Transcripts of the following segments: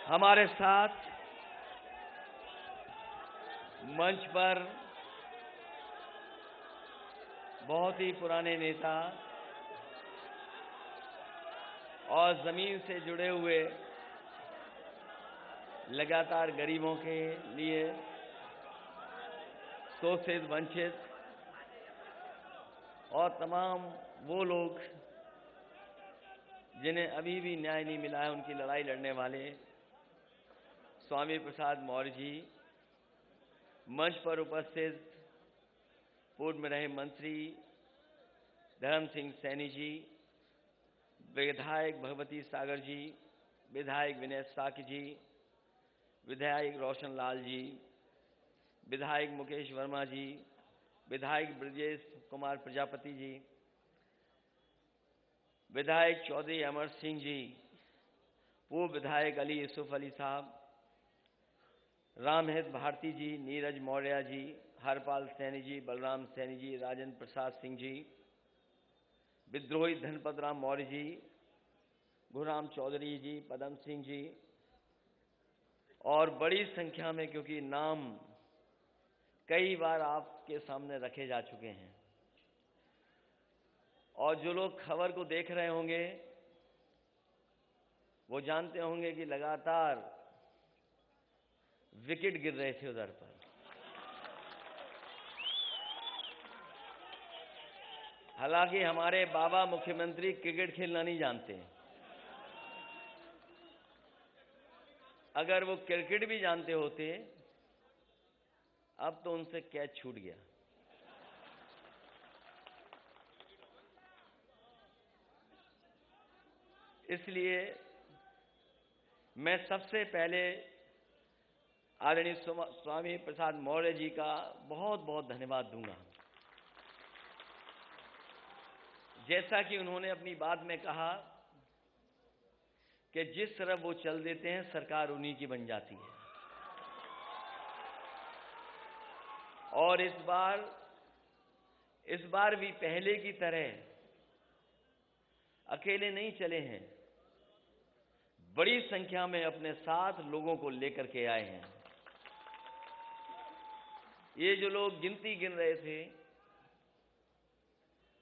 हमारे साथ मंच पर बहुत ही पुराने नेता और जमीन से जुड़े हुए, लगातार गरीबों के लिए, शोषित, वंचित और तमाम वो लोग जिन्हें अभी भी न्याय नहीं मिला है, उनकी लड़ाई लड़ने वाले स्वामी प्रसाद मौर्य जी, मंच पर उपस्थित पूर्व में रहे मंत्री धर्म सिंह सैनी जी, विधायक भगवती सागर जी, विधायक विनय साकी जी, विधायक रोशन लाल जी, विधायक मुकेश वर्मा जी, विधायक ब्रजेश कुमार प्रजापति जी, विधायक चौधरी अमर सिंह जी, पूर्व विधायक अली यूसुफ अली साहब, रामहित भारती जी, नीरज मौर्य जी, हरपाल सैनी जी, बलराम सैनी जी, राजेंद्र प्रसाद सिंह जी, विद्रोही धनपत राम मौर्य जी, गुरुराम चौधरी जी, पदम सिंह जी और बड़ी संख्या में, क्योंकि नाम कई बार आपके सामने रखे जा चुके हैं और जो लोग खबर को देख रहे होंगे वो जानते होंगे कि लगातार विकेट गिर रहे थे उधर पर। हालांकि हमारे बाबा मुख्यमंत्री क्रिकेट खेलना नहीं जानते। अगर वो क्रिकेट भी जानते होते अब तो उनसे कैच छूट गया। इसलिए मैं सबसे पहले आदरणीय स्वामी प्रसाद मौर्य जी का बहुत बहुत धन्यवाद दूंगा। जैसा कि उन्होंने अपनी बात में कहा कि जिस तरफ वो चल देते हैं सरकार उन्हीं की बन जाती है, और इस बार भी पहले की तरह अकेले नहीं चले हैं, बड़ी संख्या में अपने साथ लोगों को लेकर के आए हैं। ये जो लोग गिनती गिन रहे थे,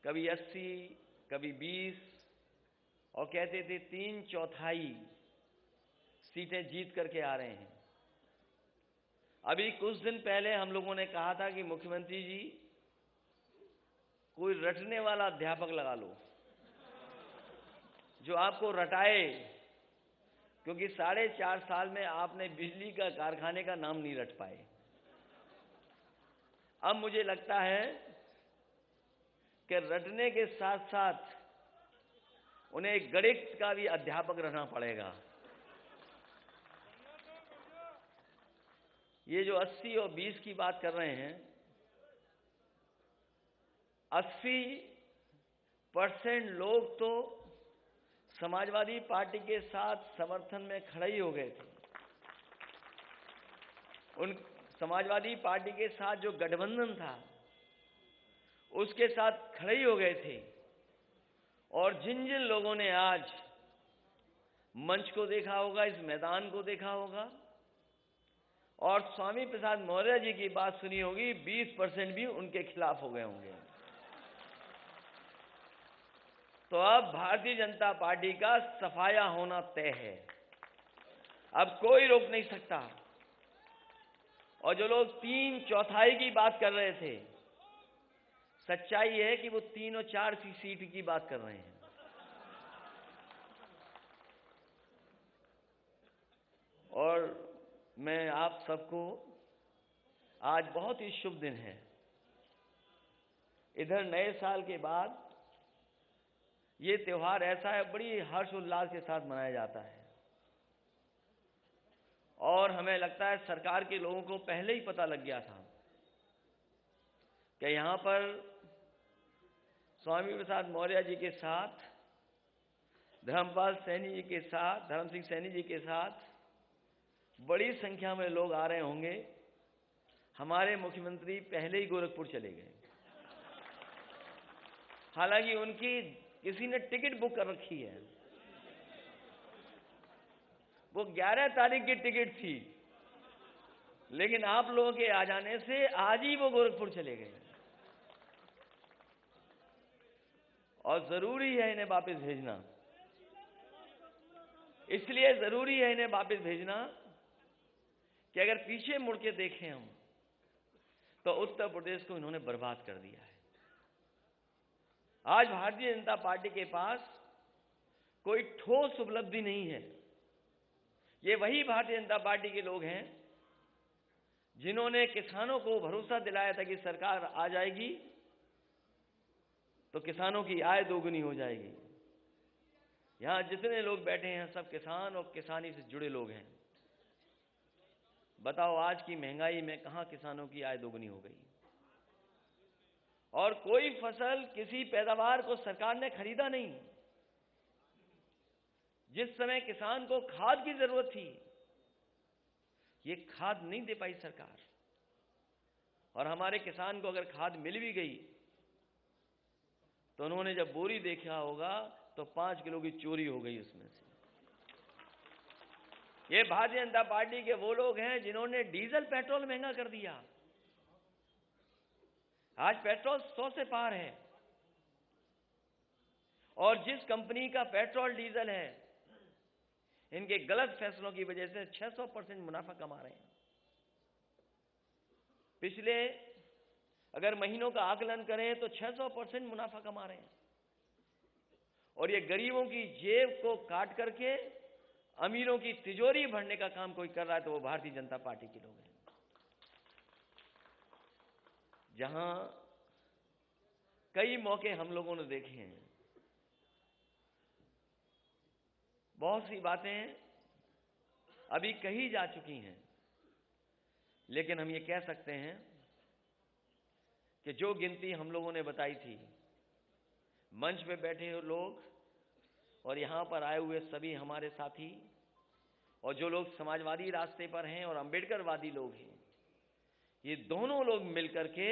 कभी 80, कभी 20 और कहते थे 3/4 सीटें जीत करके आ रहे हैं। अभी कुछ दिन पहले हम लोगों ने कहा था कि मुख्यमंत्री जी कोई रटने वाला अध्यापक लगा लो जो आपको रटाए, क्योंकि 4.5 साल में आपने बिजली का कारखाने का नाम नहीं रट पाए। अब मुझे लगता है कि रटने के साथ साथ उन्हें गणित का भी अध्यापक रहना पड़ेगा। ये जो 80 और 20 की बात कर रहे हैं, 80% लोग तो समाजवादी पार्टी के साथ समर्थन में खड़े ही हो गए थे। उन समाजवादी पार्टी के साथ जो गठबंधन था उसके साथ खड़े ही हो गए थे। और जिन जिन लोगों ने आज मंच को देखा होगा, इस मैदान को देखा होगा और स्वामी प्रसाद मौर्य जी की बात सुनी होगी, 20% भी उनके खिलाफ हो गए होंगे। तो अब भारतीय जनता पार्टी का सफाया होना तय है, अब कोई रोक नहीं सकता। और जो लोग 3/4 की बात कर रहे थे, सच्चाई है कि वो 3 और 4 की सीट की बात कर रहे हैं। और मैं आप सबको, आज बहुत ही शुभ दिन है। इधर नए साल के बाद ये त्योहार ऐसा है, बड़ी हर्ष उल्लास के साथ मनाया जाता है और हमें लगता है सरकार के लोगों को पहले ही पता लग गया था कि यहां पर स्वामी प्रसाद मौर्य जी के साथ, धर्मपाल सैनी जी के साथ, धर्म सिंह सैनी जी के साथ बड़ी संख्या में लोग आ रहे होंगे। हमारे मुख्यमंत्री पहले ही गोरखपुर चले गए, हालांकि उनकी किसी ने टिकट बुक कर रखी है। वो 11 तारीख की टिकट थी, लेकिन आप लोगों के आ जाने से आज ही वो गोरखपुर चले गए। और जरूरी है इन्हें वापस भेजना, इसलिए जरूरी है इन्हें वापस भेजना कि अगर पीछे मुड़ के देखें हम तो उत्तर प्रदेश को इन्होंने बर्बाद कर दिया है। आज भारतीय जनता पार्टी के पास कोई ठोस उपलब्धि नहीं है। ये वही भारतीय जनता पार्टी के लोग हैं जिन्होंने किसानों को भरोसा दिलाया था कि सरकार आ जाएगी तो किसानों की आय दोगुनी हो जाएगी। यहां जितने लोग बैठे हैं सब किसान और किसानी से जुड़े लोग हैं। बताओ आज की महंगाई में कहां किसानों की आय दोगुनी हो गई? और कोई फसल, किसी पैदावार को सरकार ने खरीदा नहीं। जिस समय किसान को खाद की जरूरत थी, ये खाद नहीं दे पाई सरकार। और हमारे किसान को अगर खाद मिल भी गई तो उन्होंने जब बोरी देखा होगा तो 5 किलो की चोरी हो गई उसमें से। ये भारतीय जनता पार्टी के वो लोग हैं जिन्होंने डीजल पेट्रोल महंगा कर दिया। आज पेट्रोल 100 से पार है। और जिस कंपनी का पेट्रोल डीजल है, इनके गलत फैसलों की वजह से 600% मुनाफा कमा रहे हैं। पिछले अगर महीनों का आकलन करें तो 600% मुनाफा कमा रहे हैं। और ये गरीबों की जेब को काट करके अमीरों की तिजोरी भरने का काम कोई कर रहा है तो वो भारतीय जनता पार्टी के लोग हैं। जहां कई मौके हम लोगों ने देखे हैं, बहुत सी बातें अभी कही जा चुकी हैं, लेकिन हम ये कह सकते हैं कि जो गिनती हम लोगों ने बताई थी, मंच पे बैठे हुए लोग और यहां पर आए हुए सभी हमारे साथी और जो लोग समाजवादी रास्ते पर हैं और अंबेडकरवादी लोग हैं, ये दोनों लोग मिलकर के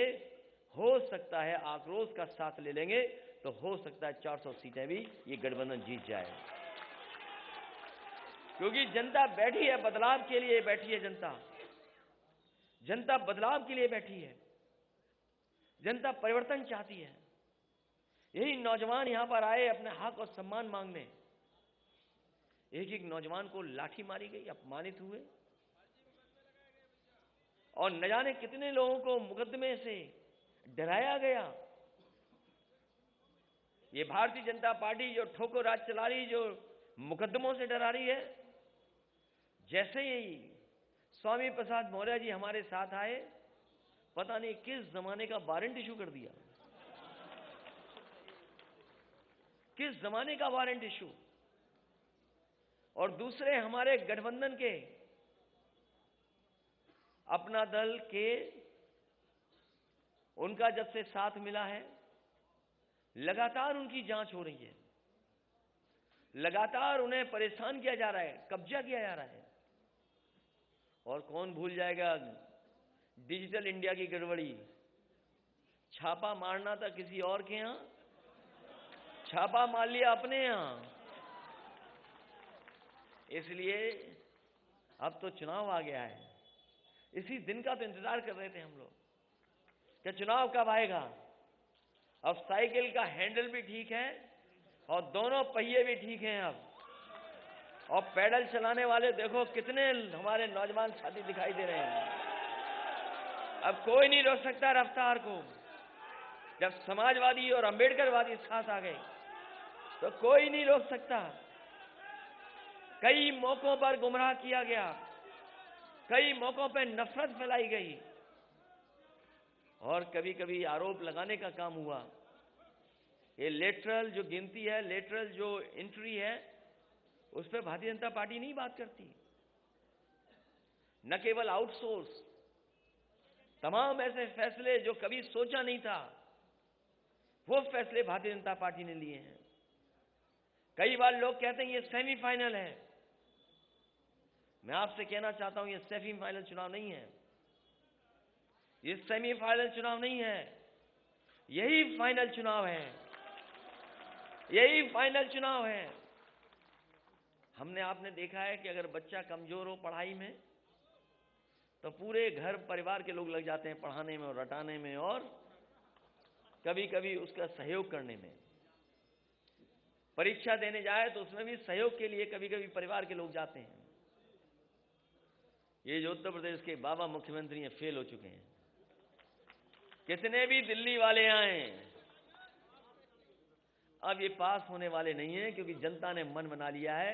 हो सकता है आक्रोश का साथ ले लेंगे तो हो सकता है 400 सीटें भी ये गठबंधन जीत जाए। क्योंकि जनता बैठी है, बदलाव के लिए बैठी है। जनता बदलाव के लिए बैठी है। जनता परिवर्तन चाहती है। यही नौजवान यहां पर आए अपने हक और सम्मान मांगने। एक नौजवान को लाठी मारी गई, अपमानित हुए और न जाने कितने लोगों को मुकदमे से डराया गया। ये भारतीय जनता पार्टी जो ठोकर राज चला रही, जो मुकदमों से डरा रही है, जैसे ही स्वामी प्रसाद मौर्य जी हमारे साथ आए, पता नहीं किस जमाने का वारंट इशू कर दिया। किस जमाने का वारंट इशू। और दूसरे हमारे गठबंधन के अपना दल के, उनका जब से साथ मिला है, लगातार उनकी जांच हो रही है। लगातार उन्हें परेशान किया जा रहा है, कब्जा किया जा रहा है। और कौन भूल जाएगा डिजिटल इंडिया की गड़बड़ी। छापा मारना था किसी और के यहां, छापा मार लिया अपने यहां। इसलिए अब तो चुनाव आ गया है। इसी दिन का तो इंतजार कर रहे थे हम लोग कि चुनाव कब आएगा। अब साइकिल का हैंडल भी ठीक है और दोनों पहिए भी ठीक हैं अब। और पैडल चलाने वाले देखो कितने हमारे नौजवान साथी दिखाई दे रहे हैं। अब कोई नहीं रोक सकता रफ्तार को। जब समाजवादी और अंबेडकरवादी साथ आ गए तो कोई नहीं रोक सकता। कई मौकों पर गुमराह किया गया, कई मौकों पर नफरत फैलाई गई और कभी कभी आरोप लगाने का काम हुआ। ये लेटरल जो गिनती है, लेटरल जो एंट्री है, उस पर भारतीय जनता पार्टी नहीं बात करती। न केवल आउटसोर्स, तमाम ऐसे फैसले जो कभी सोचा नहीं था, वो फैसले भारतीय जनता पार्टी ने लिए हैं। कई बार लोग कहते हैं ये सेमीफाइनल है। मैं आपसे कहना चाहता हूं ये सेमीफाइनल चुनाव नहीं है। ये सेमीफाइनल चुनाव नहीं है, यही फाइनल चुनाव है। यही फाइनल चुनाव है। हमने आपने देखा है कि अगर बच्चा कमजोर हो पढ़ाई में तो पूरे घर परिवार के लोग लग जाते हैं पढ़ाने में और रटाने में और कभी कभी उसका सहयोग करने में। परीक्षा देने जाए तो उसमें भी सहयोग के लिए कभी कभी परिवार के लोग जाते हैं। ये जो उत्तर प्रदेश के बाबा मुख्यमंत्री हैं फेल हो चुके हैं। कितने भी दिल्ली वाले आए अब ये पास होने वाले नहीं हैं, क्योंकि जनता ने मन बना लिया है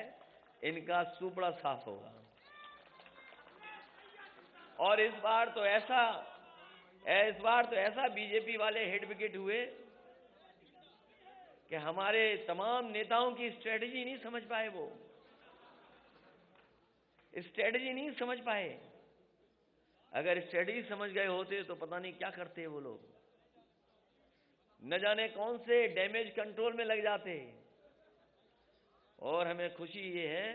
इनका सुपड़ा साफ होगा। और इस बार तो ऐसा बीजेपी वाले हिट विकेट हुए कि हमारे तमाम नेताओं की स्ट्रेटजी नहीं समझ पाए। वो स्ट्रेटजी नहीं समझ पाए। अगर स्ट्रेटजी समझ गए होते तो पता नहीं क्या करते वो लोग, न जाने कौन से डैमेज कंट्रोल में लग जाते। और हमें खुशी ये है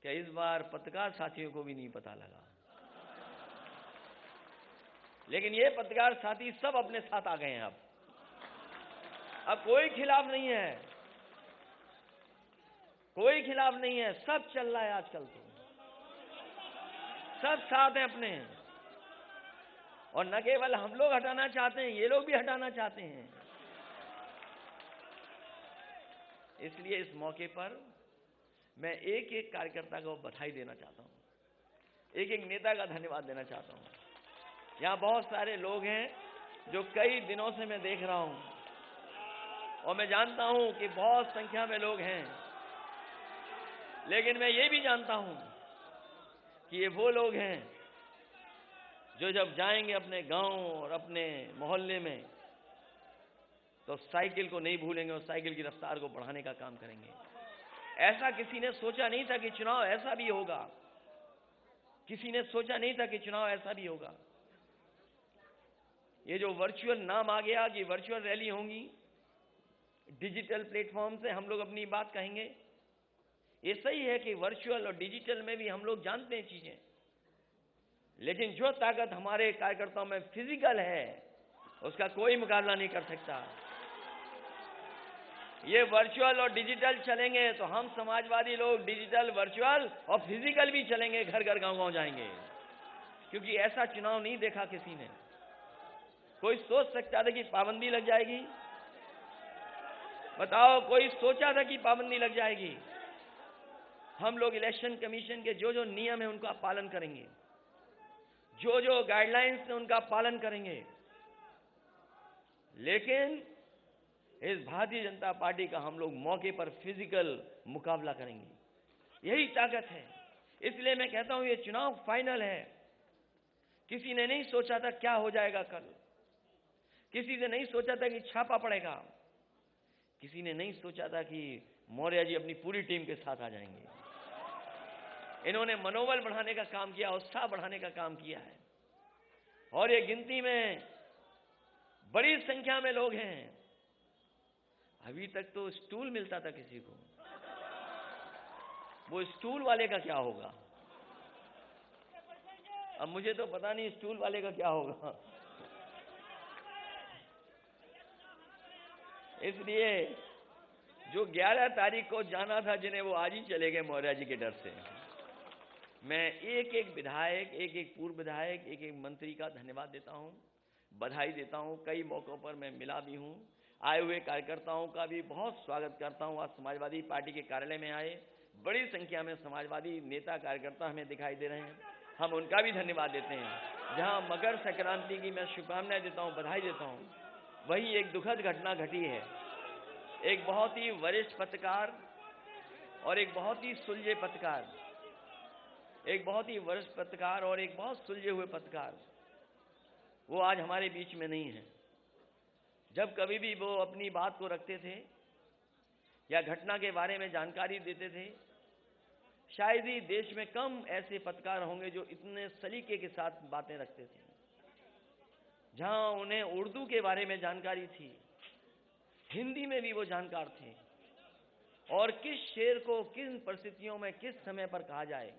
कि इस बार पत्रकार साथियों को भी नहीं पता लगा, लेकिन ये पत्रकार साथी सब अपने साथ आ गए हैं। अब कोई खिलाफ नहीं है, कोई खिलाफ नहीं है, सब चल रहा है। आजकल तो सब साथ हैं अपने। और न केवल हम लोग हटाना चाहते हैं, ये लोग भी हटाना चाहते हैं। इसलिए इस मौके पर मैं एक एक कार्यकर्ता को बधाई देना चाहता हूं, एक एक नेता का धन्यवाद देना चाहता हूं। यहां बहुत सारे लोग हैं जो कई दिनों से मैं देख रहा हूं, और मैं जानता हूं कि बहुत संख्या में लोग हैं, लेकिन मैं ये भी जानता हूं कि ये वो लोग हैं जो जब जाएंगे अपने गांव और अपने मोहल्ले में तो साइकिल को नहीं भूलेंगे और साइकिल की रफ्तार को बढ़ाने का काम करेंगे। ऐसा किसी ने सोचा नहीं था कि चुनाव ऐसा भी होगा। किसी ने सोचा नहीं था कि चुनाव ऐसा भी होगा। ये जो वर्चुअल नाम आ गया कि वर्चुअल रैली होंगी, डिजिटल प्लेटफॉर्म से हम लोग अपनी बात कहेंगे, ये सही है कि वर्चुअल और डिजिटल में भी हम लोग जानते हैं चीजें, लेकिन जो ताकत हमारे कार्यकर्ताओं में फिजिकल है उसका कोई मुकाबला नहीं कर सकता। ये वर्चुअल और डिजिटल चलेंगे तो हम समाजवादी लोग डिजिटल, वर्चुअल और फिजिकल भी चलेंगे, घर घर गांव गांव जाएंगे, क्योंकि ऐसा चुनाव नहीं देखा किसी ने। कोई सोच सकता था कि पाबंदी लग जाएगी? बताओ, कोई सोचा था कि पाबंदी लग जाएगी? हम लोग इलेक्शन कमीशन के जो जो नियम है उनका पालन करेंगे, जो जो गाइडलाइंस है उनका पालन करेंगे, लेकिन इस भारतीय जनता पार्टी का हम लोग मौके पर फिजिकल मुकाबला करेंगे। यही ताकत है। इसलिए मैं कहता हूं ये चुनाव फाइनल है। किसी ने नहीं सोचा था क्या हो जाएगा कल, किसी ने नहीं सोचा था कि छापा पड़ेगा, किसी ने नहीं सोचा था कि मौर्य जी अपनी पूरी टीम के साथ आ जाएंगे। इन्होंने मनोबल बढ़ाने का काम किया, उत्साह बढ़ाने का काम किया है। और ये गिनती में बड़ी संख्या में लोग हैं। अभी तक तो स्टूल मिलता था किसी को, वो स्टूल वाले का क्या होगा? अब मुझे तो पता नहीं स्टूल वाले का क्या होगा। इसलिए जो 11 तारीख को जाना था जिन्हें, वो आज ही चले गए मौर्य जी के डर से। मैं एक एक विधायक, एक एक पूर्व विधायक, एक एक मंत्री का धन्यवाद देता हूं, बधाई देता हूं। कई मौकों पर मैं मिला भी हूं। आए हुए कार्यकर्ताओं का भी बहुत स्वागत करता हूं। आज समाजवादी पार्टी के कार्यालय में आए बड़ी संख्या में समाजवादी नेता कार्यकर्ता हमें दिखाई दे रहे हैं, हम उनका भी धन्यवाद देते हैं। जहां मकर संक्रांति की मैं शुभकामनाएं देता हूं, बधाई देता हूं, वही एक दुखद घटना घटी है। एक बहुत ही वरिष्ठ पत्रकार और एक बहुत ही सुलझे पत्रकार, एक बहुत ही वरिष्ठ पत्रकार और एक बहुत सुलझे हुए पत्रकार, वो आज हमारे बीच में नहीं है। जब कभी भी वो अपनी बात को रखते थे या घटना के बारे में जानकारी देते थे, शायद ही देश में कम ऐसे पत्रकार होंगे जो इतने सलीके के साथ बातें रखते थे। जहां उन्हें उर्दू के बारे में जानकारी थी, हिंदी में भी वो जानकार थे, और किस शेर को किन परिस्थितियों में किस समय पर कहा जाए,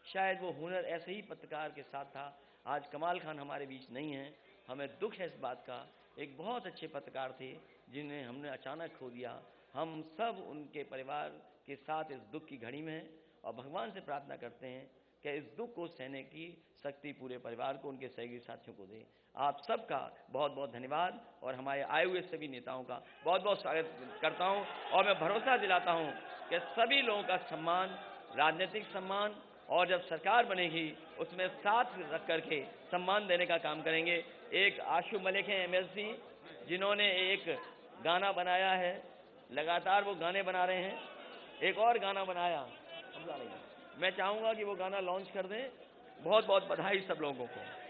शायद वो हुनर ऐसे ही पत्रकार के साथ था। आज कमाल खान हमारे बीच नहीं है, हमें दुख है इस बात का। एक बहुत अच्छे पत्रकार थे जिन्हें हमने अचानक खो दिया। हम सब उनके परिवार के साथ इस दुख की घड़ी में हैं और भगवान से प्रार्थना करते हैं कि इस दुख को सहने की शक्ति पूरे परिवार को, उनके सहयोगी साथियों को दे। आप सबका बहुत बहुत धन्यवाद और हमारे आए हुए सभी नेताओं का बहुत बहुत स्वागत करता हूं और मैं भरोसा दिलाता हूं कि सभी लोगों का सम्मान, राजनीतिक सम्मान, और जब सरकार बनेगी उसमें साथ रख करके सम्मान देने का काम करेंगे। एक आशु मलिक हैं MLC, जिन्होंने एक गाना बनाया है, लगातार वो गाने बना रहे हैं, एक और गाना बनाया, मैं चाहूँगा कि वो गाना लॉन्च कर दें। बहुत बहुत बधाई सब लोगों को।